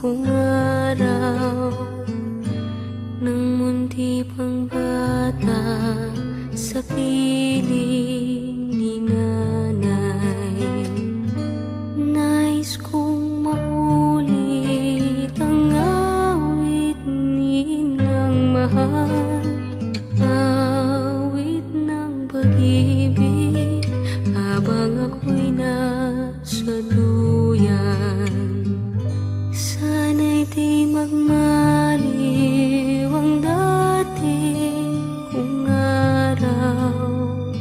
kong araw ng munti pang bata sa piling ni nanay. Nais kong maulit ang awit ni Inang mahal, awit ng pag-ibig habang ako'y nasa duyan. Sana'y di magmaliw ang dating kong araw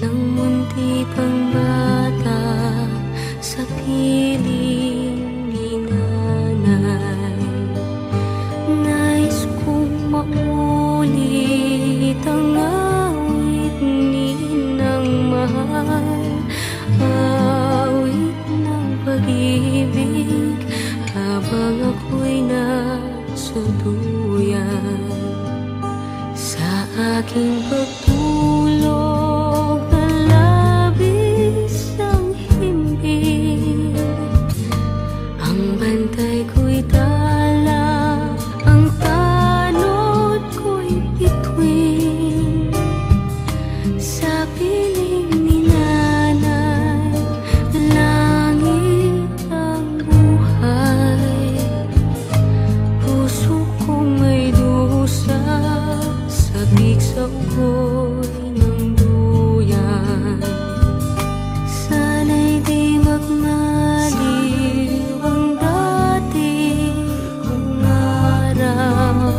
ng munti pang bata sa piling ni nanay. Nais kong maulit ang awit ni Inang mahal, awit ng pag-ibig habang ako'y nasa duyan. Sa aking pagtulog na labis ang himbing, ang bantay ko'y tala, ang tanod ko'y bituin. Sa piling ni nanay, langit ang buhay. Puso kong may dusa, sabik sa ugoy ng duyan. Sana'y di magmaliw ang dating kong araw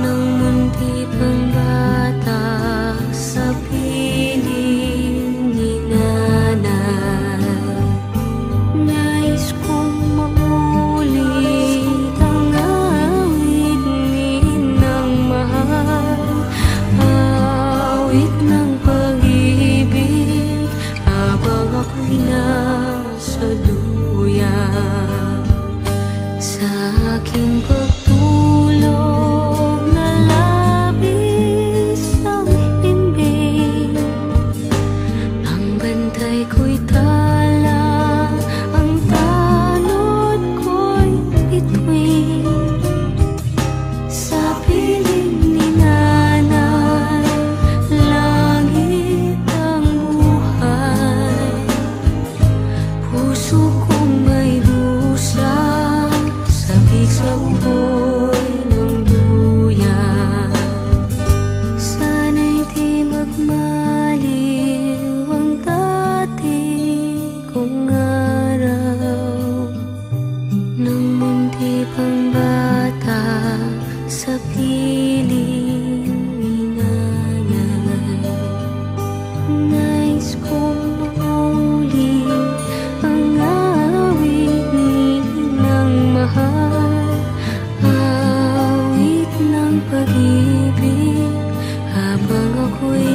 ng munti pang bata sa piling ni nanay. Nais kong maulit ang awit ni Inang mahal, awit ng pag-ibig habang ako'y nasa duyan. Sa aking pagtulog na labis ang himbing, ang bantay ko'y tala, ang tanod ko'y bituin. Sa piling ni nanay, langit ang buhay. Puso kong may dusa, sabik sa ugoy ng duyan. Sana'y di magmaliw ang dating kong araw ng munti pang bata sa piling ni nanay. Nais kong maulit ang awit ni Inang mahal, awit ng pag-ibig habang ako'y